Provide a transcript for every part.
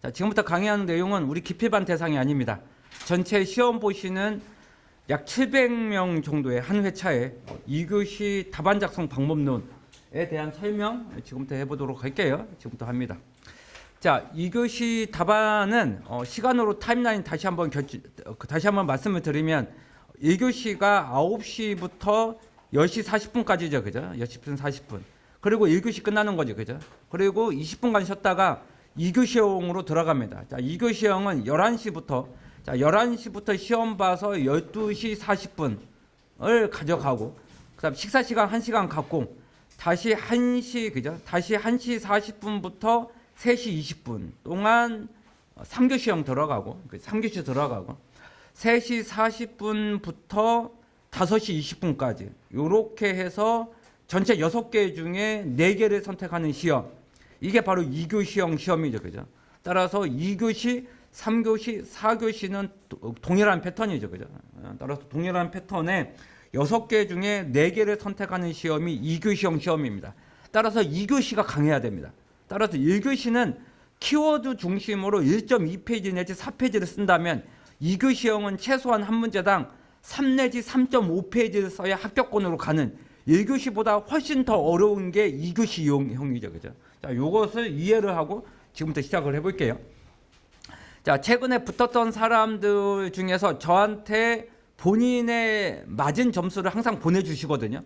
자, 지금부터 강의하는 내용은 우리 기필반 대상이 아닙니다. 전체 시험 보시는 약 700명 정도의 한 회차에 2교시 답안 작성 방법론에 대한 설명 지금부터 해보도록 할게요. 지금부터 합니다. 자, 2교시 답안은 시간으로 타임라인 다시 한번 말씀을 드리면 1교시가 9시부터 10시 40분까지죠. 그죠? 10시 40분. 그리고 1교시 끝나는 거죠. 그죠? 그리고 20분간 쉬었다가 2교시형으로 들어갑니다. 자, 2교시형은 11시부터 시험 봐서 12시 40분을 가져가고, 그 다음 식사 시간 1시간 갖고, 다시 1시, 그죠? 다시 1시 40분부터 3시 20분 동안 3교시형 들어가고, 3교시 들어가고, 3시 40분부터 5시 20분까지, 요렇게 해서 전체 6개 중에 4개를 선택하는 시험. 이게 바로 2교시형 시험이죠. 그죠? 따라서 2교시, 3교시, 4교시는 동일한 패턴이죠. 그죠? 따라서 동일한 패턴에 6개 중에 4개를 선택하는 시험이 2교시형 시험입니다. 따라서 2교시가 강해야 됩니다. 따라서 1교시는 키워드 중심으로 1.2페이지 내지 4페이지를 쓴다면 2교시형은 최소한 한 문제당 3 내지 3.5페이지를 써야 합격권으로 가는 1교시보다 훨씬 더 어려운 게 2교시형이죠. 그죠? 자, 요것을 이해를 하고 지금부터 시작을 해볼게요. 자, 최근에 붙었던 사람들 중에서 저한테 본인의 맞은 점수를 항상 보내주시거든요.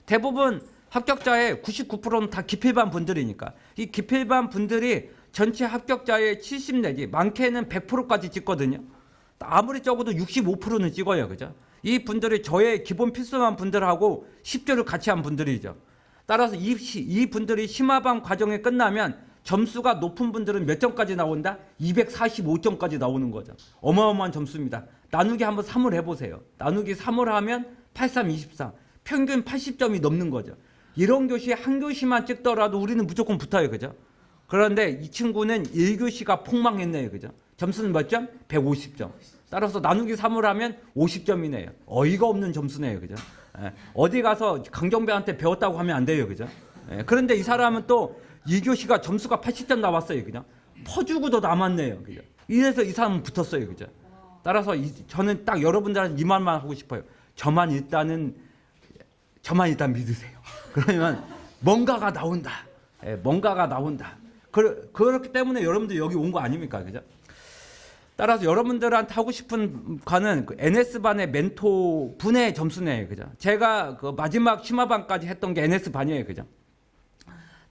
대부분 합격자의 99%는 다 기필반 분들이니까. 이 기필반 분들이 전체 합격자의 70 내지 많게는 100%까지 찍거든요. 아무리 적어도 65%는 찍어요. 그죠? 이 분들이 저의 기본 필수만 분들하고 10조를 같이 한 분들이죠. 따라서 이 분들이 심화반 과정이 끝나면 점수가 높은 분들은 몇 점까지 나온다? 245점까지 나오는 거죠. 어마어마한 점수입니다. 나누기 한번 3을 해보세요. 나누기 3을 하면 83, 24. 평균 80점이 넘는 거죠. 이런 교시 한 교시만 찍더라도 우리는 무조건 붙어요. 그죠? 그런데 이 친구는 1교시가 폭망했네요. 그죠? 점수는 몇 점? 150점. 따라서 나누기 3을 하면 50점이네요. 어이가 없는 점수네요. 그죠? 어디 가서 강정배한테 배웠다고 하면 안 돼요. 그죠? 그런데 이 사람은 또 2교시가 점수가 80점 나왔어요. 그냥 퍼주고도 남았네요. 그죠? 이래서 이 사람은 붙었어요. 그죠? 따라서 저는 딱 여러분들한테 이 말만 하고 싶어요. 저만 일단 믿으세요. 그러면 뭔가가 나온다. 뭔가가 나온다. 그렇기 때문에 여러분들 여기 온 거 아닙니까? 그죠? 따라서 여러분들한테 하고 싶은 과는 NS반의 멘토 분의 점수네요. 그죠? 제가 그 마지막 심화반까지 했던 게 NS반이에요. 그죠?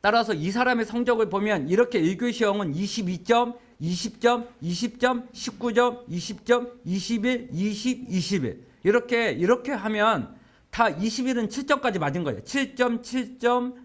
따라서 이 사람의 성적을 보면 이렇게 1교시형은 22점, 20점, 20점, 19점, 20점, 21, 20, 21. 이렇게 하면 다 21은 7점까지 맞은 거예요. 7점, 7점,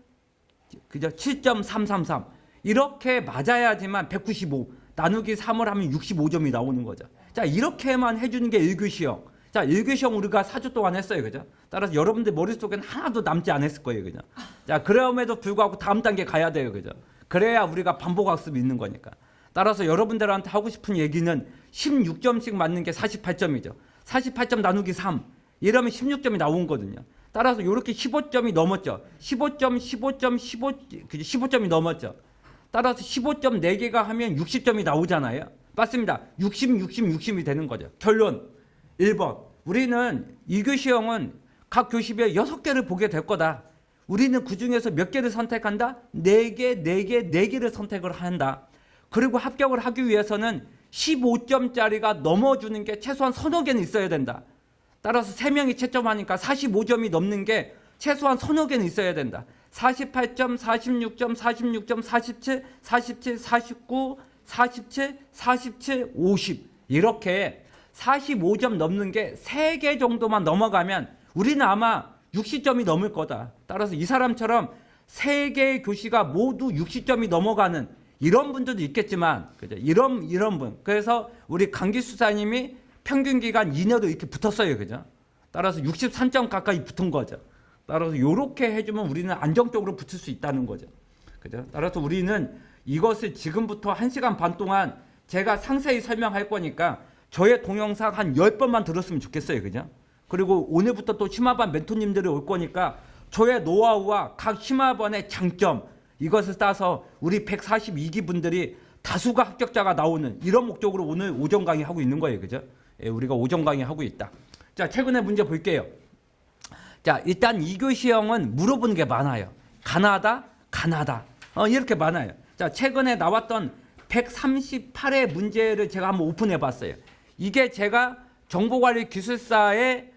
그죠? 7.333. 이렇게 맞아야지만 195. 나누기 3을 하면 65점이 나오는 거죠. 자, 이렇게만 해주는 게 1교시형. 자, 1교시형 우리가 4주 동안 했어요. 그죠? 따라서 여러분들 머릿속에는 하나도 남지 않았을 거예요. 그죠? 자, 그럼에도 불구하고 다음 단계 가야 돼요. 그죠? 그래야 우리가 반복학습이 있는 거니까. 따라서 여러분들한테 하고 싶은 얘기는 16점씩 맞는 게 48점이죠. 48점 나누기 3. 이러면 16점이 나온 거거든요. 따라서 이렇게 15점이 넘었죠. 15점이 넘었죠. 따라서 15점 4개가 하면 60점이 나오잖아요. 맞습니다. 60이 되는 거죠. 결론 1번. 우리는 2교시형은 각 교시별 6개를 보게 될 거다. 우리는 그중에서 몇 개를 선택한다? 4개를 선택을 한다. 그리고 합격을 하기 위해서는 15점짜리가 넘어주는 게 최소한 서너 개는 있어야 된다. 따라서 3명이 채점하니까 45점이 넘는 게 최소한 서너 개는 있어야 된다. 48점, 46점, 47, 49, 47, 50 이렇게 45점 넘는 게 3개 정도만 넘어가면 우리는 아마 60점이 넘을 거다. 따라서 이 사람처럼 3개의 교시가 모두 60점이 넘어가는 이런 분들도 있겠지만, 그죠? 이런 분. 그래서 우리 강기수사님이 평균 기간 2년도 이렇게 붙었어요. 그죠? 따라서 63점 가까이 붙은 거죠. 따라서 이렇게 해주면 우리는 안정적으로 붙을 수 있다는 거죠. 그죠? 따라서 우리는 이것을 지금부터 1시간 반 동안 제가 상세히 설명할 거니까 저의 동영상 한 10번만 들었으면 좋겠어요. 그죠? 그리고 오늘부터 또 심화반 멘토님들이 올 거니까 저의 노하우와 각 심화반의 장점 이것을 따서 우리 142기 분들이 다수가 합격자가 나오는 이런 목적으로 오늘 오전 강의 하고 있는 거예요. 그죠? 예, 우리가 오전 강의 하고 있다. 자, 최근에 문제 볼게요. 자, 일단 2교 시험은 물어보는 게 많아요. 가나다. 이렇게 많아요. 자, 최근에 나왔던 138의 문제를 제가 한번 오픈해 봤어요. 이게 제가 정보관리 기술사에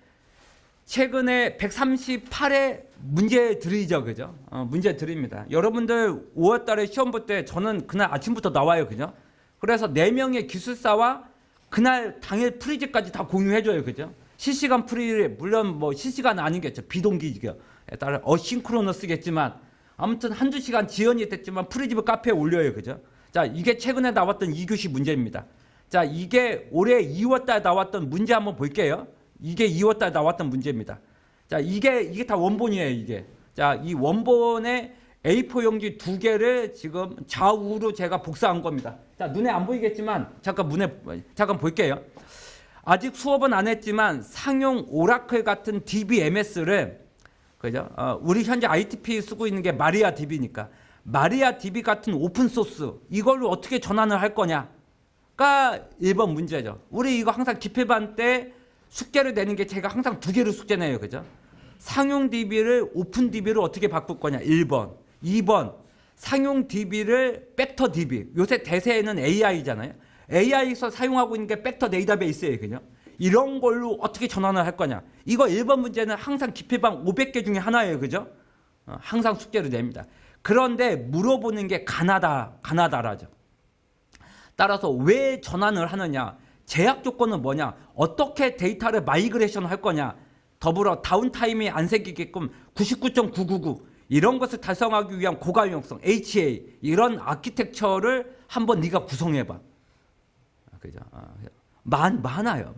최근에 138의 문제들이죠. 그죠? 문제들입니다. 여러분들 5월 달에 시험 볼 때 저는 그날 아침부터 나와요. 그죠? 그래서 4명의 기술사와 그날 당일 프리즈까지 다 공유해줘요. 그죠? 실시간 프리, 물론 뭐 실시간 아니겠죠. 비동기에 따라 어싱크로너스겠지만 아무튼 한두 시간 지연이 됐지만 프리즈브 카페에 올려요. 그죠? 자, 이게 최근에 나왔던 2교시 문제입니다. 자, 이게 올해 2월 달 나왔던 문제 한번 볼게요. 이게 2월 달 나왔던 문제입니다. 자, 이게 다 원본이에요, 이게. 자, 이 원본의 A4 용지 2개를 지금 좌우로 제가 복사한 겁니다. 자, 눈에 안 보이겠지만 잠깐 볼게요. 아직 수업은 안 했지만 상용 오라클 같은 DBMS를 그죠? 우리 현재 ITP 쓰고 있는 게 마리아 DB니까 마리아 DB 같은 오픈 소스 이걸로 어떻게 전환을 할 거냐가 1번 문제죠. 우리 이거 항상 기필반 때 숙제를 내는 게 제가 항상 2개로 숙제 내요. 그죠? 상용 DB를 오픈 DB로 어떻게 바꿀 거냐 1번. 2번 상용 DB를 벡터 DB. 요새 대세에는 AI잖아요. AI에서 사용하고 있는 게 벡터 데이터베이스예요. 그죠? 이런 걸로 어떻게 전환을 할 거냐. 이거 1번 문제는 항상 기필반 500개 중에 하나예요. 그죠? 항상 숙제를 냅니다. 그런데 물어보는 게 가나다라죠. 따라서 왜 전환을 하느냐. 제약 조건은 뭐냐. 어떻게 데이터를 마이그레이션 할 거냐. 더불어 다운타임이 안 생기게끔 99.999 이런 것을 달성하기 위한 고가용성 HA 이런 아키텍처를 한번 네가 구성해봐. 그죠? 많아요.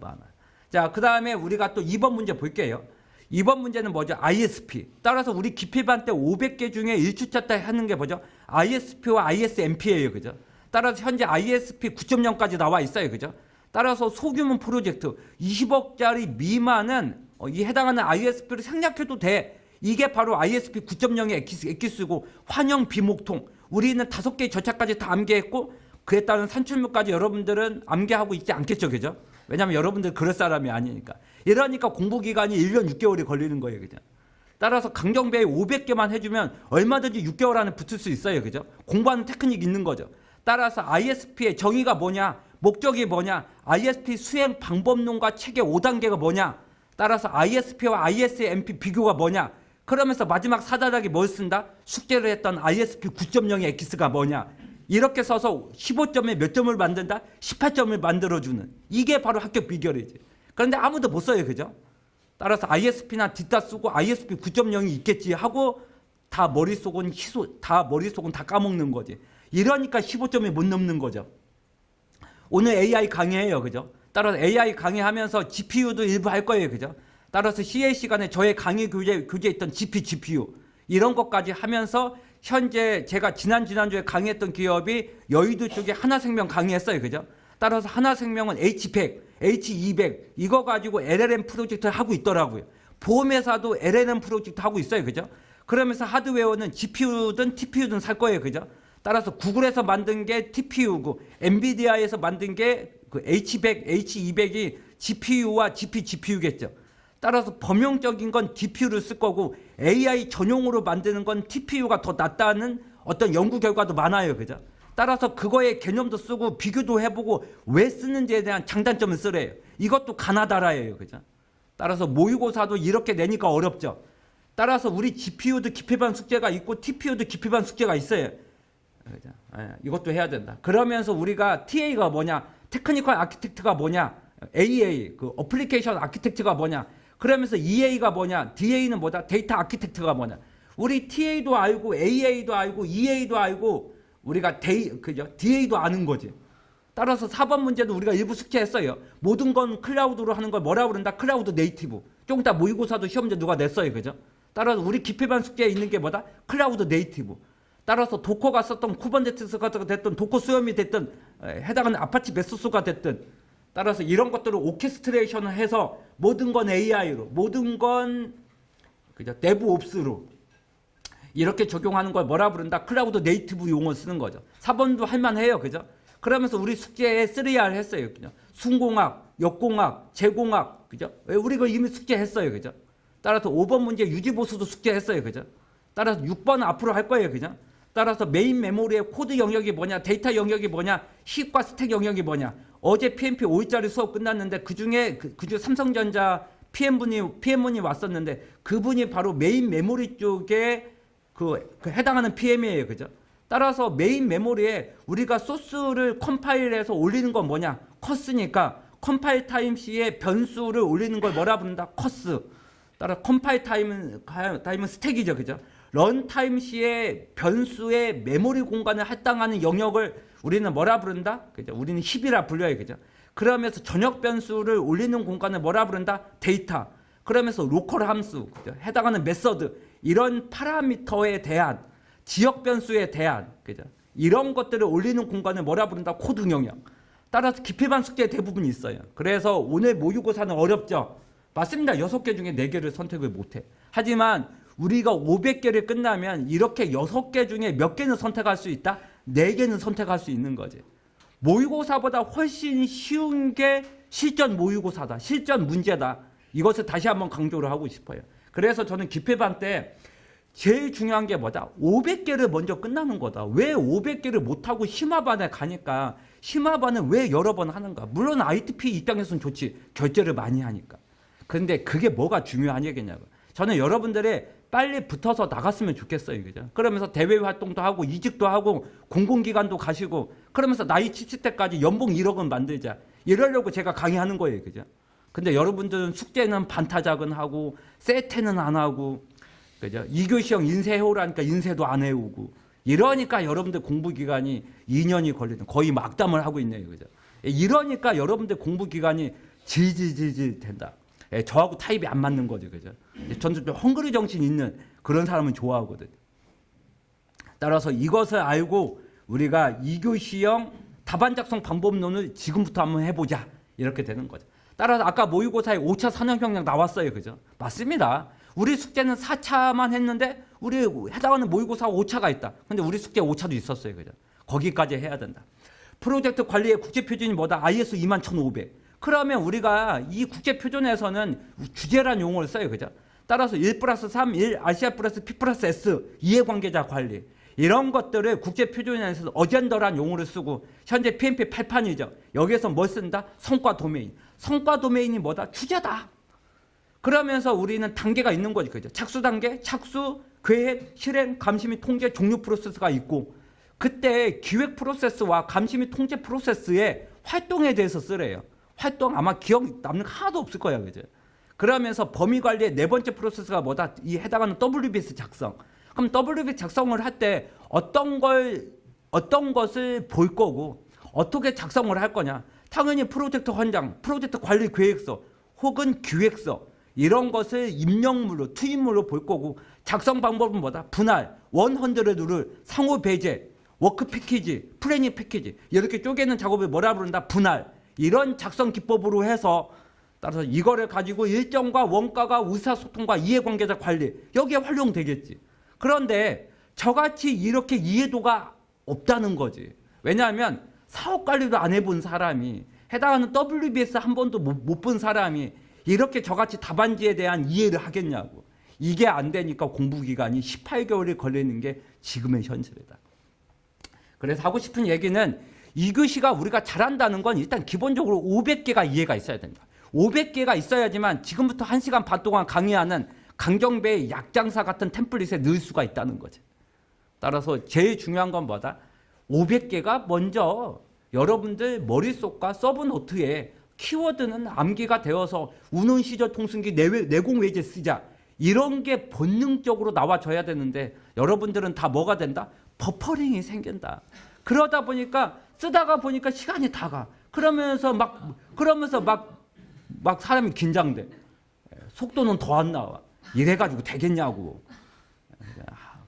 자, 그 다음에 우리가 또 2번 문제 볼게요. 2번 문제는 뭐죠? ISP. 따라서 우리 기필반 때 500개 중에 1주차 때 하는 게 뭐죠? ISP와 ISMP예요. 그죠? 따라서 현재 ISP 9.0까지 나와 있어요. 그죠? 따라서 소규모 프로젝트 20억짜리 미만은 이 해당하는 ISP를 생략해도 돼. 이게 바로 ISP 9.0의 엑기스고 환영 비목통. 우리는 5개의 절차까지 다 암기했고 그에 따른 산출물까지 여러분들은 암기하고 있지 않겠죠. 그죠? 왜냐하면 여러분들 그럴 사람이 아니니까. 이러니까 공부기간이 1년 6개월이 걸리는 거예요. 그죠? 따라서 강정배에 500개만 해주면 얼마든지 6개월 안에 붙을 수 있어요. 그죠? 공부하는 테크닉이 있는 거죠. 따라서 ISP의 정의가 뭐냐? 목적이 뭐냐? ISP 수행 방법론과 체계 5단계가 뭐냐? 따라서 ISP와 ISMP 비교가 뭐냐? 그러면서 마지막 4단락이 뭘 쓴다? 숙제를 했던 ISP 9.0의 엑기스가 뭐냐? 이렇게 써서 15점에 몇 점을 만든다? 18점을 만들어주는 이게 바로 합격 비결이지. 그런데 아무도 못 써요. 그죠? 따라서 ISP나 뒷다 쓰고 ISP 9.0이 있겠지 하고 다 머릿속은 다 까먹는 거지. 이러니까 15점이 못 넘는 거죠. 오늘 AI 강의해요. 그죠? 따라서 AI 강의하면서 GPU도 일부 할 거예요. 그죠? 따라서 CA 시간에 저의 강의 교재에 있던 GPU 이런 것까지 하면서 현재 제가 지난주에 강의했던 기업이 여의도 쪽에 하나생명 강의했어요. 그죠? 따라서 하나생명은 H100, H200 이거 가지고 LLM 프로젝트를 하고 있더라고요. 보험회사도 LLM 프로젝트 하고 있어요. 그죠? 그러면서 하드웨어는 GPU든 TPU든 살 거예요. 그죠? 따라서 구글에서 만든 게 TPU고 엔비디아에서 만든 게 그 H100, H200이 GPU와 GPGPU겠죠. 따라서 범용적인 건 DPU를 쓸 거고 AI 전용으로 만드는 건 TPU가 더 낫다는 어떤 연구 결과도 많아요. 그죠? 따라서 그거의 개념도 쓰고 비교도 해보고 왜 쓰는지에 대한 장단점을 쓰래요. 이것도 가나다라예요. 그죠? 따라서 모의고사도 이렇게 내니까 어렵죠. 따라서 우리 GPU도 기필반 숙제가 있고 TPU도 기필반 숙제가 있어요. 그죠? 이것도 해야 된다. 그러면서 우리가 TA가 뭐냐? 테크니컬 아키텍트가 뭐냐? AA, 그 어플리케이션 아키텍트가 뭐냐? 그러면서 EA가 뭐냐? DA는 뭐다? 데이터 아키텍트가 뭐냐? 우리 TA도 알고 AA도 알고 EA도 알고 우리가 그죠? DA도 아는 거지. 따라서 4번 문제도 우리가 일부 숙제했어요. 모든 건 클라우드로 하는 걸 뭐라 그런다? 클라우드 네이티브. 조금 이따 모의고사도 시험 문제 누가 냈어요. 그죠? 따라서 우리 기필반 숙제에 있는 게 뭐다? 클라우드 네이티브. 따라서 도커가 썼던 쿠버네티스가 됐든 도커 수염이 됐든 해당하는 아파치 메소스가 됐든 따라서 이런 것들을 오케스트레이션을 해서 모든 건 AI로 모든 건 그죠? 데브옵스로 이렇게 적용하는 걸 뭐라 부른다? 클라우드 네이티브 용어 쓰는 거죠. 4번도 할만해요. 그죠? 그러면서 우리 숙제에 3R 했어요. 그죠? 순공학, 역공학, 제공학. 그죠? 우리가 이미 숙제했어요. 그죠? 따라서 5번 문제 유지보수도 숙제했어요. 그죠? 따라서 6번 앞으로 할 거예요. 그죠? 따라서 메인 메모리의 코드 영역이 뭐냐, 데이터 영역이 뭐냐, 힙과 스택 영역이 뭐냐. 어제 PMP 5일짜리 수업 끝났는데 그중에 그중 삼성전자 PM분이 왔었는데 그분이 바로 메인 메모리 쪽에 그 해당하는 PM이에요. 그죠? 따라서 메인 메모리에 우리가 소스를 컴파일해서 올리는 건 뭐냐? 커스니까 컴파일 타임 시에 변수를 올리는 걸 뭐라 부른다? 커스. 따라 컴파일 타임은 스택이죠. 그죠? 런 타임 시에 변수의 메모리 공간에 할당하는 영역을 우리는 뭐라 부른다? 그죠? 우리는 힙이라 불려요. 그죠? 그러면서 전역 변수를 올리는 공간을 뭐라 부른다? 데이터. 그러면서 로컬 함수, 그죠? 해당하는 메서드, 이런 파라미터에 대한 지역 변수에 대한, 그죠? 이런 것들을 올리는 공간을 뭐라 부른다? 코드 영역. 따라서 기필반 숙제 대부분 있어요. 그래서 오늘 모의고사는 어렵죠? 맞습니다. 6개 중에 4개를 선택을 못해. 하지만 우리가 500개를 끝나면 이렇게 6개 중에 몇 개는 선택할 수 있다? 4개는 선택할 수 있는 거지. 모의고사보다 훨씬 쉬운 게 실전 모의고사다. 실전 문제다. 이것을 다시 한번 강조를 하고 싶어요. 그래서 저는 기필반 때 제일 중요한 게 뭐다? 500개를 먼저 끝나는 거다. 왜 500개를 못하고 심화반에 가니까 심화반은 왜 여러 번 하는가? 물론 ITP 입장에서는 좋지. 결제를 많이 하니까. 그런데 그게 뭐가 중요한 얘기냐고. 저는 여러분들이 빨리 붙어서 나갔으면 좋겠어요. 그죠? 그러면서 대외 활동도 하고 이직도 하고 공공기관도 가시고 그러면서 나이 70대까지 연봉 1억은 만들자. 이러려고 제가 강의하는 거예요. 그죠? 근데 여러분들은 숙제는 반타작은 세테는 안 하고, 그죠? 2교시형 인쇄 해오라니까 인쇄도 안 해오고, 이러니까 여러분들 공부기간이 2년이 걸리는, 거의 막담을 하고 있네요. 그죠? 이러니까 여러분들 공부기간이 질질질질 된다. 저하고 타입이 안 맞는 거죠. 그죠? 저는 좀 헝그리 정신 있는 그런 사람은 좋아하거든요. 따라서 이것을 알고 우리가 2교시형 답안 작성 방법론을 지금부터 한번 해보자. 이렇게 되는 거죠. 따라서 아까 모의고사에 5차 산업혁명 나왔어요. 그죠? 맞습니다. 우리 숙제는 4차만 했는데 우리 해당하는 모의고사 5차가 있다. 근데 우리 숙제 5차도 있었어요. 그죠? 거기까지 해야 된다. 프로젝트 관리의 국제표준이 뭐다? IS 21500. 그러면 우리가 이 국제표준에서는 주제란 용어를 써요. 그죠? 따라서 1+3, 1, RCR 플러스 P 플러스 S, 이해관계자 관리. 이런 것들을 국제표준에서 어젠더란 용어를 쓰고 현재 PMP 8판이죠. 여기에서 뭘 쓴다? 성과 도메인. 성과 도메인이 뭐다? 주제다. 그러면서 우리는 단계가 있는 거죠. 그죠? 착수 단계, 착수, 계획, 실행, 감시 및 통제, 종료 프로세스가 있고 그때 기획 프로세스와 감시 및 통제 프로세스의 활동에 대해서 쓰래요. 활동 아마 기억 남는 거 하나도 없을 거예요. 그죠? 그러면서 범위 관리의 4번째 프로세스가 뭐다? 이 해당하는 WBS 작성. 그럼 WBS 작성을 할 때 어떤 것을 볼 거고 어떻게 작성을 할 거냐? 당연히 프로젝트 헌장, 프로젝트 관리 계획서 혹은 기획서 이런 것을 입력물로 투입물로 볼 거고 작성 방법은 뭐다? 분할, 100룰을 상호 배제, 워크 패키지, 플래닝 패키지 이렇게 쪼개는 작업을 뭐라 부른다? 분할. 이런 작성 기법으로 해서 따라서 이거를 가지고 일정과 원가가 의사소통과 이해관계자 관리 여기에 활용되겠지. 그런데 저같이 이렇게 이해도가 없다는 거지. 왜냐하면 사업관리도 안 해본 사람이 해당하는 WBS 한 번도 못 본 사람이 이렇게 저같이 답안지에 대한 이해를 하겠냐고. 이게 안 되니까 공부기간이 18개월이 걸리는 게 지금의 현실이다. 그래서 하고 싶은 얘기는 2교시가 우리가 잘한다는 건 일단 기본적으로 500개가 이해가 있어야 된다. 500개가 있어야지만 지금부터 1시간 반 동안 강의하는 강경배의 약장사 같은 템플릿에 넣을 수가 있다는 거지. 따라서 제일 중요한 건 뭐다? 500개가 먼저 여러분들 머릿속과 서브노트에 키워드는 암기가 되어서 우는 시절 통신기 내공 외제 쓰자. 이런 게 본능적으로 나와줘야 되는데 여러분들은 다 뭐가 된다? 버퍼링이 생긴다. 그러다 보니까 쓰다가 보니까 시간이 다 가. 그러면서 막 사람이 긴장돼. 속도는 더 안 나와. 이래가지고 되겠냐고.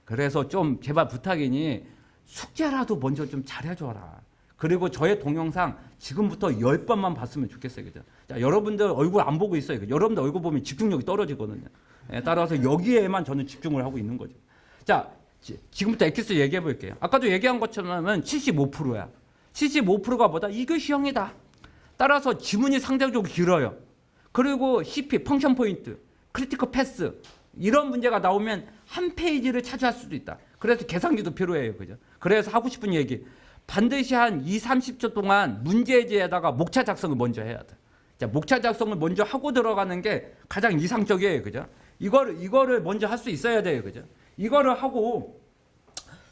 그래서 좀 제발 부탁이니 숙제라도 먼저 좀 잘해줘라. 그리고 저의 동영상 지금부터 10번만 봤으면 좋겠어요. 그죠? 자, 여러분들 얼굴 안 보고 있어요. 여러분들 얼굴 보면 집중력이 떨어지거든요. 따라서 여기에만 저는 집중을 하고 있는 거죠. 자, 지금부터 엑기스 얘기해 볼게요. 아까도 얘기한 것처럼 75%야. 75%가 뭐다? 2교시형이다. 따라서 지문이 상대적으로 길어요. 그리고 CP, 펑션 포인트, 크리티컬 패스 이런 문제가 나오면 한 페이지를 차지할 수도 있다. 그래서 계산기도 필요해요. 그죠? 그래서 하고 싶은 얘기, 반드시 한 2, 30초 동안 문제지에다가 목차 작성을 먼저 해야 돼. 자, 목차 작성을 먼저 하고 들어가는 게 가장 이상적이에요. 그죠? 이거를 먼저 할 수 있어야 돼요. 그죠? 이거를 하고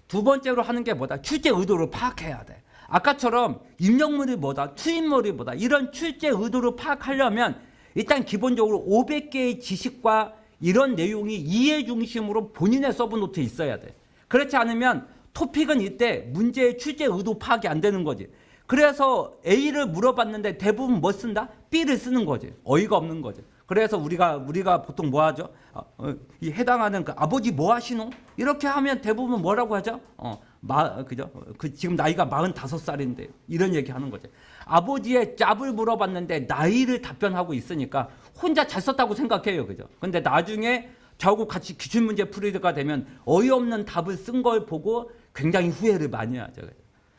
두 번째로 하는 게 뭐다? 출제 의도를 파악해야 돼. 아까처럼 입력물이 뭐다? 투입물이 뭐다? 이런 출제 의도를 파악하려면 일단 기본적으로 500개의 지식과 이런 내용이 이해 중심으로 본인의 서브노트에 있어야 돼. 그렇지 않으면 토픽은 이때 문제의 출제 의도 파악이 안 되는 거지. 그래서 A를 물어봤는데 대부분 뭐 쓴다? B를 쓰는 거지. 어이가 없는 거지. 그래서 우리가 보통 뭐 하죠? 이 해당하는 그 아버지 뭐 하시노? 이렇게 하면 대부분 뭐라고 하죠? 그죠? 지금 나이가 45살인데 이런 얘기 하는 거지. 아버지의 짭을 물어봤는데 나이를 답변하고 있으니까 혼자 잘 썼다고 생각해요. 그죠? 근데 나중에 저하고 같이 기출문제 풀이가 되면 어이없는 답을 쓴 걸 보고 굉장히 후회를 많이 하죠.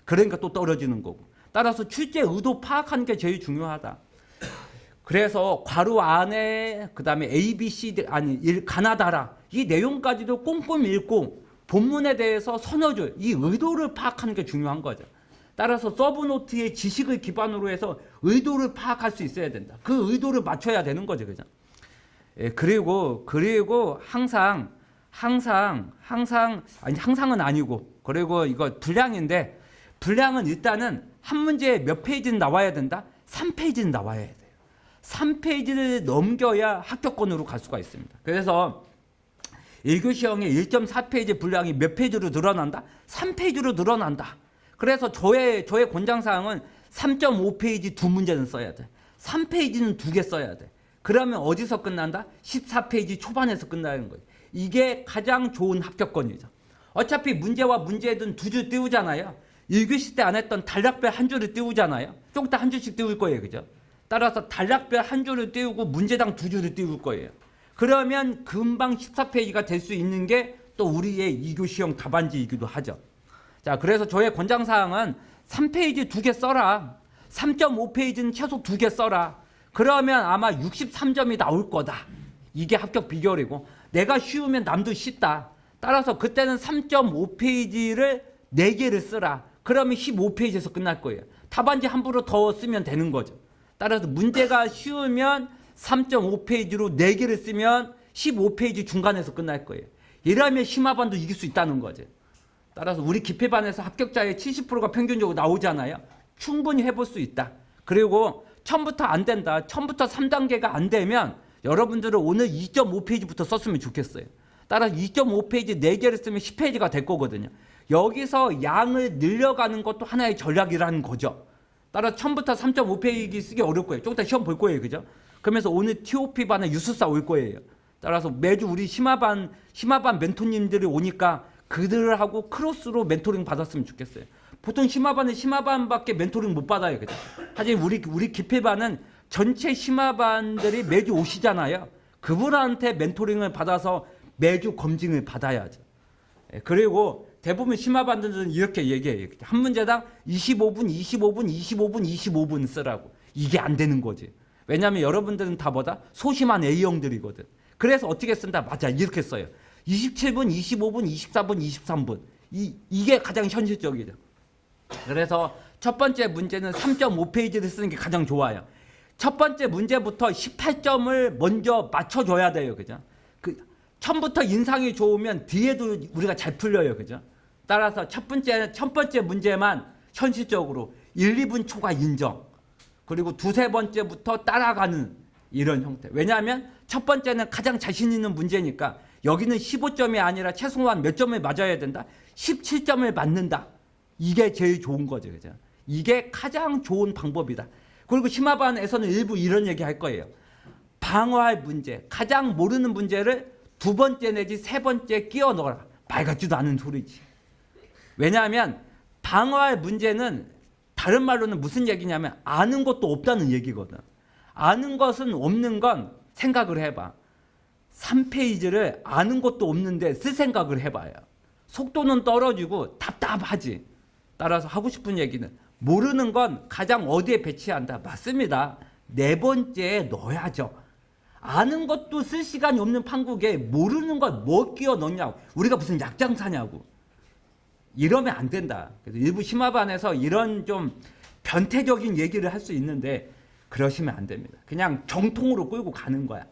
그러니까 또 떨어지는 거고. 따라서 출제 의도 파악하는 게 제일 중요하다. 그래서 괄호 안에 그다음에 A, B, C 가나다라 이 내용까지도 꼼꼼히 읽고 본문에 대해서 서너 줄 이 의도를 파악하는 게 중요한 거죠. 따라서 서브노트의 지식을 기반으로 해서 의도를 파악할 수 있어야 된다. 그 의도를 맞춰야 되는 거죠. 그죠? 예, 그리고 항상은 아니고 그리고 이거 분량인데 분량은 일단은 한 문제에 몇 페이지는 나와야 된다? 3페이지는 나와야 돼요. 3페이지를 넘겨야 합격권으로 갈 수가 있습니다. 그래서 1교시형의 1.4페이지 분량이 몇 페이지로 늘어난다? 3페이지로 늘어난다. 그래서 저의 권장사항은 3.5페이지 두 문제는 써야 돼. 3페이지는 두 개 써야 돼. 그러면 어디서 끝난다? 14페이지 초반에서 끝나는 거예요. 이게 가장 좋은 합격권이죠. 어차피 문제와 문제든 두 줄 띄우잖아요. 1교시 때 안 했던 단락별 한 줄을 띄우잖아요. 좀 이따 한 줄씩 띄울 거예요. 그죠? 따라서 단락별 한 줄을 띄우고 문제당 두 줄을 띄울 거예요. 그러면 금방 14페이지가 될 수 있는 게 또 우리의 2교시형 답안지이기도 하죠. 자, 그래서 저의 권장사항은 3페이지 두 개 써라. 3.5페이지는 최소 두 개 써라. 그러면 아마 63점이 나올 거다. 이게 합격 비결이고 내가 쉬우면 남도 쉽다. 따라서 그때는 3.5페이지를 4개를 쓰라. 그러면 15페이지에서 끝날 거예요. 답안지 함부로 더 쓰면 되는 거죠. 따라서 문제가 쉬우면 3.5페이지로 4개를 쓰면 15페이지 중간에서 끝날 거예요. 이러면 심화반도 이길 수 있다는 거죠. 따라서 우리 기폐반에서 합격자의 70%가 평균적으로 나오잖아요. 충분히 해볼 수 있다. 그리고 처음부터 안 된다. 처음부터 3단계가 안 되면 여러분들은 오늘 2.5페이지부터 썼으면 좋겠어요. 따라서 2.5페이지 4개를 쓰면 10페이지가 될 거거든요. 여기서 양을 늘려가는 것도 하나의 전략이라는 거죠. 따라서 처음부터 3.5페이지 쓰기 어려울 거예요. 조금 이따 시험 볼 거예요. 그죠? 그러면서 오늘 TOP반에 유수사 올 거예요. 따라서 매주 우리 심화반 멘토님들이 오니까 그들하고 크로스로 멘토링 받았으면 좋겠어요. 보통 심화반은 심화반밖에 멘토링 못 받아요. 그죠? 하지만 우리 기폐반은 전체 심화반들이 매주 오시잖아요. 그분한테 멘토링을 받아서 매주 검증을 받아야죠. 그리고 대부분 심화반들은 이렇게 얘기해요. 한 문제당 25분 쓰라고. 이게 안 되는 거지. 왜냐하면 여러분들은 다 뭐다? 소심한 A형들이거든. 그래서 어떻게 쓴다? 맞아, 이렇게 써요. 27분, 25분, 24분, 23분. 이게 가장 현실적이죠. 그래서 첫 번째 문제는 3.5페이지를 쓰는 게 가장 좋아요. 첫 번째 문제부터 18점을 먼저 맞춰줘야 돼요. 그죠? 처음부터 인상이 좋으면 뒤에도 우리가 잘 풀려요. 그죠? 따라서 첫 번째 문제만 현실적으로 1, 2분 초과 인정. 그리고 두세 번째부터 따라가는 이런 형태. 왜냐하면 첫 번째는 가장 자신 있는 문제니까 여기는 15점이 아니라 최소한 몇 점을 맞아야 된다? 17점을 맞는다. 이게 제일 좋은 거죠. 그죠? 이게 가장 좋은 방법이다. 그리고 심화반에서는 일부 이런 얘기 할 거예요. 방어할 문제, 가장 모르는 문제를 두 번째 내지 세 번째 끼워 넣어라. 말 같지도 않은 소리지. 왜냐하면 방어할 문제는 다른 말로는 무슨 얘기냐면 아는 것도 없다는 얘기거든. 아는 것은 없는 건 생각을 해봐. 3페이지를 아는 것도 없는데 쓸 생각을 해봐요. 속도는 떨어지고 답답하지. 따라서 하고 싶은 얘기는 모르는 건 가장 어디에 배치한다. 맞습니다. 네 번째에 넣어야죠. 아는 것도 쓸 시간이 없는 판국에 모르는 걸 뭐 끼워 넣냐고. 우리가 무슨 약장사냐고. 이러면 안 된다. 그래서 일부 심화반에서 이런 좀 변태적인 얘기를 할 수 있는데 그러시면 안 됩니다. 그냥 정통으로 끌고 가는 거야.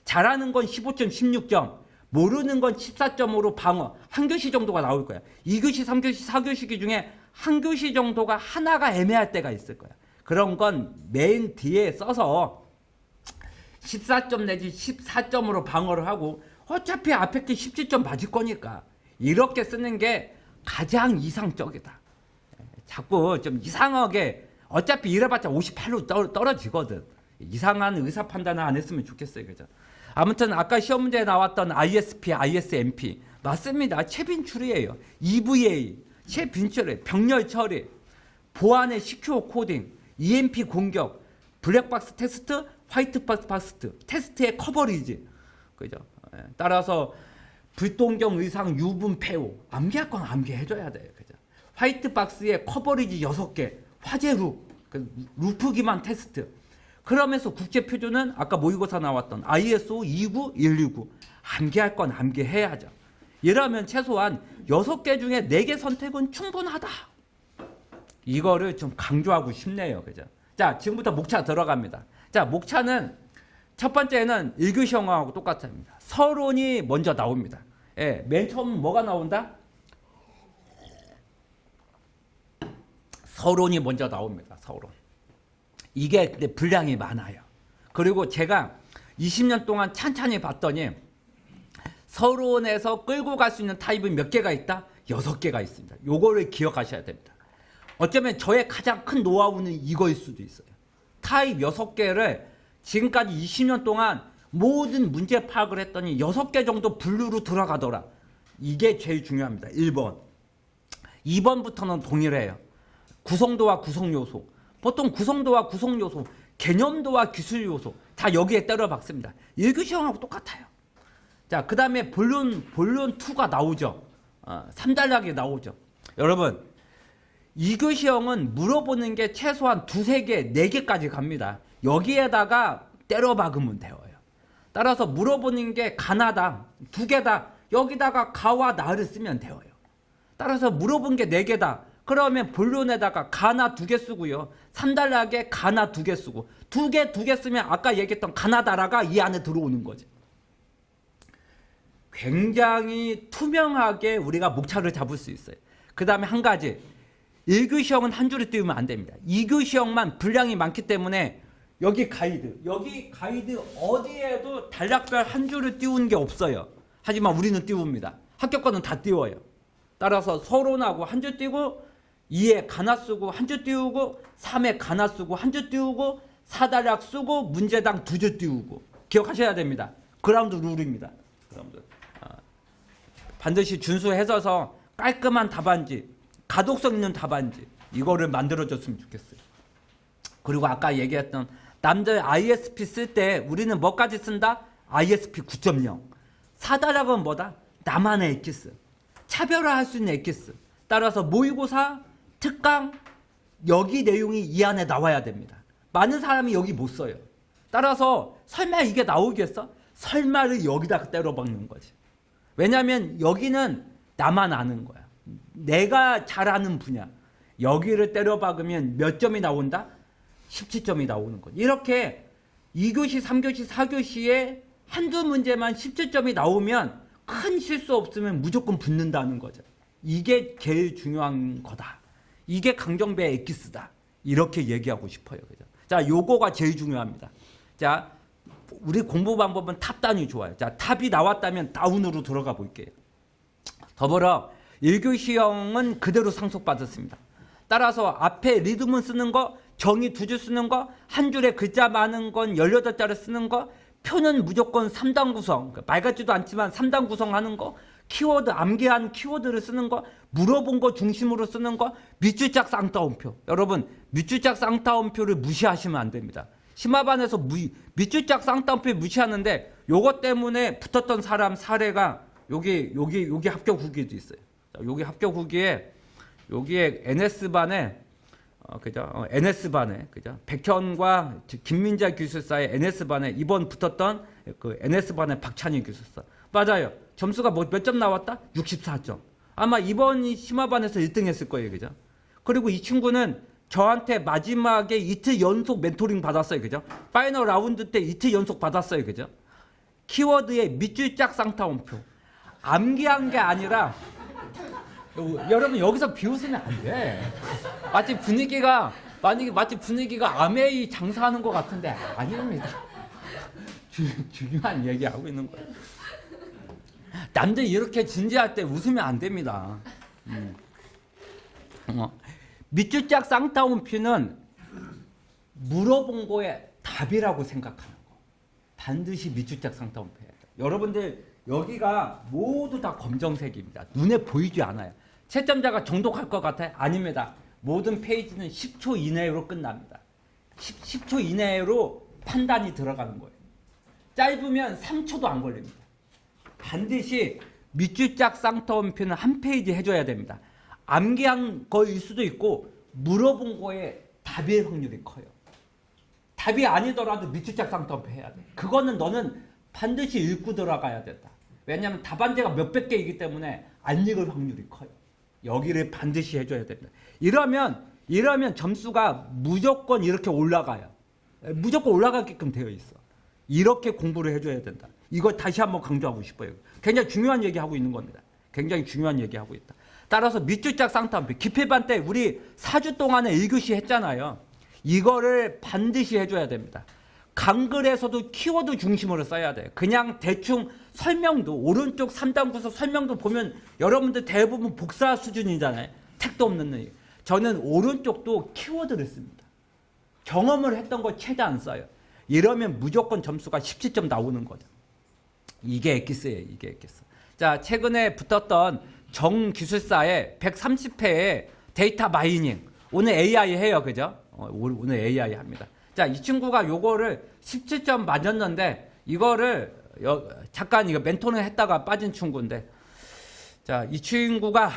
잘하는 건 15점, 16점, 모르는 건 14점으로 방어, 한 교시 정도가 나올 거야. 2교시, 3교시, 4교시 중에 한 교시 정도가 하나가 애매할 때가 있을 거야. 그런 건 맨 뒤에 써서 14점 내지 14점으로 방어를 하고 어차피 앞에 게 17점 맞을 거니까 이렇게 쓰는 게 가장 이상적이다. 자꾸 좀 이상하게 어차피 이래봤자 58로 떨어지거든. 이상한 의사 판단을 안 했으면 좋겠어요. 그죠? 아무튼 아까 시험 문제에 나왔던 ISP, ISMP 맞습니다. 최빈출이에요. EVA, 최빈출이에요. 병렬 처리, 보안의 시큐어 코딩, EMP 공격, 블랙박스 테스트, 화이트박스 테스트의 커버리지. 그죠? 따라서 불동경 의상 유분 폐호 암기할 건 암기해줘야 돼요. 그죠? 화이트박스의 커버리지 6개, 화재루, 루프 기반 테스트. 그러면서 국제표준은 아까 모의고사 나왔던 ISO 29119 암기할 건 암기해야죠. 이러면 최소한 6개 중에 4개 선택은 충분하다. 이거를 좀 강조하고 싶네요. 그죠? 자, 지금부터 목차 들어갑니다. 자, 목차는 첫 번째는 1교시 영어하고 똑같습니다. 서론이 먼저 나옵니다. 예, 맨 처음 뭐가 나온다? 서론이 먼저 나옵니다. 서론. 이게 근데 분량이 많아요. 그리고 제가 20년 동안 찬찬히 봤더니 서론에서 끌고 갈 수 있는 타입은 몇 개가 있다? 6개가 있습니다. 요거를 기억하셔야 됩니다. 어쩌면 저의 가장 큰 노하우는 이거일 수도 있어요. 타입 6개를 지금까지 20년 동안 모든 문제 파악을 했더니 6개 정도 분류로 들어가더라. 이게 제일 중요합니다. 1번. 2번부터는 동일해요. 구성도와 구성요소. 보통 구성도와 구성요소, 개념도와 기술요소 다 여기에 때려 박습니다. 1교시 형하고 똑같아요. 자, 그 다음에 본론 2가 나오죠. 3단락이 나오죠. 여러분, 2교시 형은 물어보는 게 최소한 2-3개, 4개까지 갑니다. 여기에다가 때려 박으면 되어요. 따라서 물어보는 게 가나다, 2개다. 여기다가 가와 나를 쓰면 되어요. 따라서 물어본 게 4개다. 그러면 본론에다가 가나 2개 쓰고요. 3단락에 가나 2개 쓰고 2개 쓰면 아까 얘기했던 가나다라가 이 안에 들어오는 거죠. 굉장히 투명하게 우리가 목차를 잡을 수 있어요. 그 다음에 한 가지. 1교시형은 한 줄을 띄우면 안 됩니다. 2교시형만 분량이 많기 때문에 여기 가이드 어디에도 단락별 한 줄을 띄우는 게 없어요. 하지만 우리는 띄웁니다. 합격권은 다 띄워요. 따라서 서론하고 한 줄 띄우고 2에 가나 쓰고 한 줄 띄우고 3에 가나 쓰고 한 줄 띄우고 4단락 쓰고 문제당 2줄 띄우고 기억하셔야 됩니다. 그라운드 룰입니다. 반드시 준수해서 깔끔한 답안지, 가독성 있는 답안지 이거를 만들어줬으면 좋겠어요. 그리고 아까 얘기했던 남들 ISP 쓸 때 우리는 뭐까지 쓴다? ISP 9.0. 4단락은 뭐다? 나만의 엑기스. 차별화할 수 있는 엑기스. 따라서 모의고사, 특강 여기 내용이 이 안에 나와야 됩니다. 많은 사람이 여기 못 써요. 따라서 설마 이게 나오겠어? 설마를 여기다가 때려박는 거지. 왜냐하면 여기는 나만 아는 거야. 내가 잘 아는 분야. 여기를 때려박으면 몇 점이 나온다? 17점이 나오는 거지. 이렇게 2교시, 3교시, 4교시에 한두 문제만 17점이 나오면 큰 실수 없으면 무조건 붙는다는 거죠. 이게 제일 중요한 거다. 이게 강정배의 엑기스다. 이렇게 얘기하고 싶어요. 그죠? 자, 요거가 제일 중요합니다. 자, 우리 공부 방법은 탑 단위 좋아요. 자, 탑이 나왔다면 다운으로 들어가 볼게요. 더불어 1교시형은 그대로 상속받았습니다. 따라서 앞에 리듬은 쓰는 거, 정의 2줄 쓰는 거, 한 줄에 글자 많은 건 18자를 쓰는 거, 표는 무조건 3단 구성, 말 같지도 않지만 3단 구성하는 거, 키워드, 암기한 키워드를 쓰는 거, 물어본 거 중심으로 쓰는 거, 밑줄짝 쌍따옴표. 여러분, 밑줄짝 쌍따옴표를 무시하시면 안 됩니다. 심화반에서 밑줄짝 쌍따옴표 무시하는데 요것 때문에 붙었던 사람 사례가 여기 합격 후기도 있어요. 자, 여기 합격 후기에 여기에 NS반에 그죠? NS반에, 그죠? 백현과 김민자 기술사의 NS반에 이번 붙었던 그 NS반의 박찬희 기술사. 맞아요. 점수가 몇 점 나왔다? 64점. 아마 이번 심화반에서 1등 했을 거예요. 그죠? 그리고 이 친구는 저한테 마지막에 이틀 연속 멘토링 받았어요. 그죠? 파이널 라운드 때 이틀 연속 받았어요. 그죠? 키워드의 밑줄 짝 쌍타원표. 암기한 게 아니라 여러분 여기서 비웃으면 안 돼. 마치 분위기가 아메이 장사하는 것 같은데 아닙니다. 중요한 얘기하고 있는 거예요. 남들 이렇게 진지할 때 웃으면 안 됩니다. 밑줄짝 쌍따옴표는 물어본 거에 답이라고 생각하는 거. 반드시 밑줄짝 쌍따옴표 해야 돼. 여러분들 여기가 모두 다 검정색입니다. 눈에 보이지 않아요. 채점자가 정독할 것 같아요? 아닙니다. 모든 페이지는 10초 이내로 끝납니다. 10초 이내로 판단이 들어가는 거예요. 짧으면 3초도 안 걸립니다. 반드시 밑줄짝 쌍따옴표는 한 페이지 해줘야 됩니다. 암기한 거일 수도 있고 물어본 거에 답일 확률이 커요. 답이 아니더라도 밑줄짝 쌍따옴표 해야 돼. 그거는 너는 반드시 읽고 들어가야 된다. 왜냐하면 답안지가 몇백 개이기 때문에 안 읽을 확률이 커요. 여기를 반드시 해줘야 됩니다. 이러면 점수가 무조건 이렇게 올라가요. 무조건 올라가게끔 되어 있어. 이렇게 공부를 해줘야 된다. 이거 다시 한번 강조하고 싶어요. 굉장히 중요한 얘기하고 있는 겁니다. 굉장히 중요한 얘기하고 있다. 따라서 밑줄짝 쌍따옴표. 기필반 때 우리 4주 동안에 1교시 했잖아요. 이거를 반드시 해줘야 됩니다. 강글에서도 키워드 중심으로 써야 돼요. 그냥 대충 설명도 오른쪽 3단 구석 설명도 보면 여러분들 대부분 복사 수준이잖아요. 택도 없는 얘기. 저는 오른쪽도 키워드를 씁니다. 경험을 했던 거 최대한 써요. 이러면 무조건 점수가 17점 나오는 거죠. 이게 엑기스예요. 이게 엑기스. 자, 최근에 붙었던 정기술사의 130회의 데이터 마이닝. 오늘 AI 해요. 그죠? 오늘 AI 합니다. 자, 이 친구가 요거를 17점 맞았는데 이거를 잠깐 이거 멘토링 했다가 빠진 친구인데, 자, 이 친구가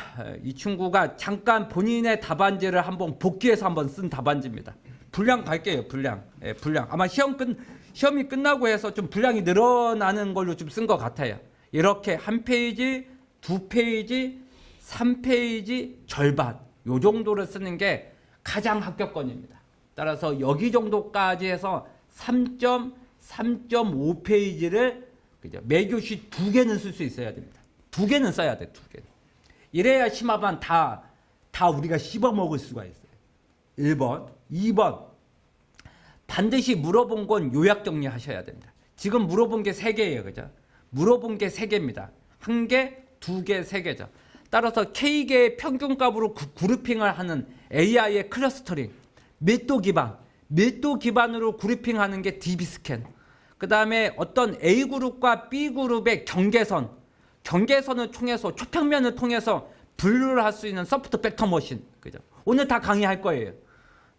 잠깐 본인의 답안지를 한번 복귀해서 한번 쓴 답안지입니다. 분량 갈게요. 분량. 예, 분량. 아마 시험이 끝나고 해서 좀 분량이 늘어나는 걸로 좀 쓴 것 같아요. 이렇게 한 페이지, 두 페이지, 3페이지 절반 요 정도를 쓰는 게 가장 합격권입니다. 따라서 여기 정도까지 해서 3.5페이지를 그죠? 매교시 2개는 쓸 수 있어야 됩니다. 2개는 써야 돼. 2개. 이래야 심화반 다 우리가 씹어먹을 수가 있어요. 1번. 2번. 반드시 물어본 건 요약 정리하셔야 됩니다. 지금 물어본 게 3개예요. 그죠? 물어본 게 3개입니다. 1개, 2개, 3개죠. 따라서 K개의 평균값으로 그룹핑을 하는 AI의 클러스터링, 밀도 기반으로 그룹핑하는 게 DB스캔. 그 다음에 어떤 A그룹과 B그룹의 경계선을 통해서 초평면을 통해서 분류를 할 수 있는 소프트 벡터 머신. 그죠? 오늘 다 강의할 거예요.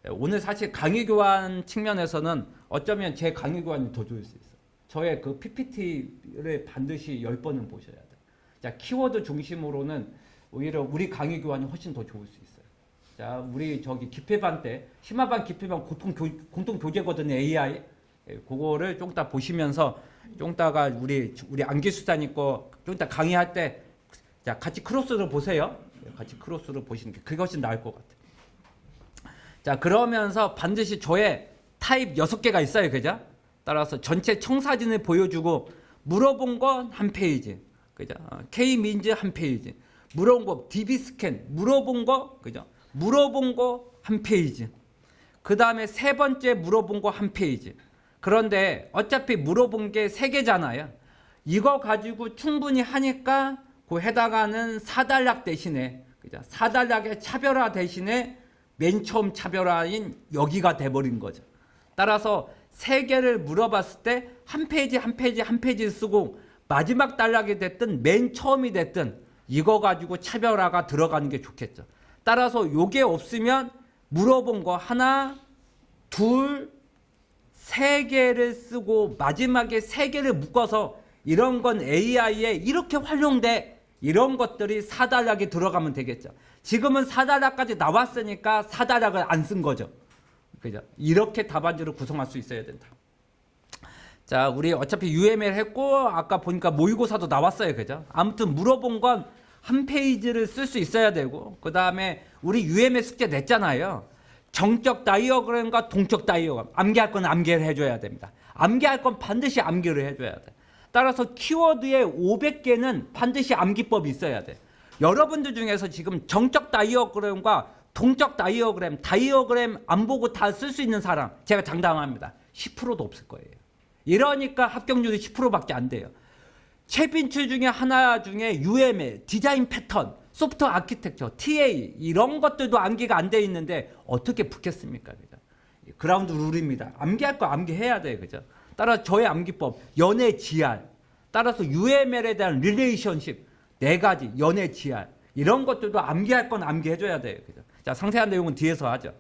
오늘 사실 강의 교환 측면에서는 어쩌면 제 강의 교환이 더 좋을 수 있어요. 저의 그 PPT를 반드시 10번은 보셔야 돼요. 자, 키워드 중심으로는 오히려 우리 강의 교환이 훨씬 더 좋을 수 있어요. 자, 우리 저기 기필반 때, 심화반 기필반 공통 교재거든요, AI. 그거를 좀 이따 보시면서 좀 이따가 우리 안기수사님 거 좀 이따 강의할 때, 자, 같이 크로스로 보세요. 같이 크로스로 보시는 게 그게 훨씬 나을 것 같아요. 자, 그러면서 반드시 저의 타입 6개가 있어요. 그죠? 따라서 전체 청사진을 보여주고 물어본 건 한 페이지. 그죠? K-민즈 한 페이지. 물어본 거 DB스캔. 물어본 거 그죠? 물어본 거 한 페이지. 그 다음에 세 번째 물어본 거 한 페이지. 그런데 어차피 물어본 게 3개잖아요. 이거 가지고 충분히 하니까 그 해당하는 4단락 대신에 그죠? 4단락의 차별화 대신에 맨 처음 차별화인 여기가 돼버린 거죠. 따라서 3개를 물어봤을 때 한 페이지 한 페이지 쓰고 마지막 단락이 됐든 맨 처음이 됐든 이거 가지고 차별화가 들어가는 게 좋겠죠. 따라서 요게 없으면 물어본 거 하나, 둘, 3개를 쓰고 마지막에 3개를 묶어서 이런 건 AI에 이렇게 활용돼. 이런 것들이 사다락에 들어가면 되겠죠. 지금은 사다락까지 나왔으니까 사다락을 안 쓴 거죠. 그죠? 이렇게 답안지를 구성할 수 있어야 된다. 자, 우리 어차피 UML 했고 아까 보니까 모의고사도 나왔어요. 그죠? 아무튼 물어본 건 한 페이지를 쓸 수 있어야 되고, 그 다음에 우리 UML 숙제 냈잖아요. 정적 다이어그램과 동적 다이어그램, 암기할 건 암기를 해줘야 됩니다. 암기할 건 반드시 암기를 해줘야 돼. 따라서 키워드에 500개는 반드시 암기법이 있어야 돼. 여러분들 중에서 지금 정적 다이어그램과 동적 다이어그램 안 보고 다 쓸 수 있는 사람, 제가 장담합니다. 10%도 없을 거예요. 이러니까 합격률이 10%밖에 안 돼요. 채빈출 중에 하나 중에 UML, 디자인 패턴, 소프트웨어 아키텍처, TA 이런 것들도 암기가 안 돼 있는데 어떻게 붙겠습니까? 그죠? 그라운드 룰입니다. 암기할 거 암기해야 돼요. 그죠? 따라서 저의 암기법, 연애 GR, 따라서 UML에 대한 릴레이션십 4가지, 연애 GR 이런 것들도 암기할 건 암기해줘야 돼요. 그죠? 자, 상세한 내용은 뒤에서 하죠.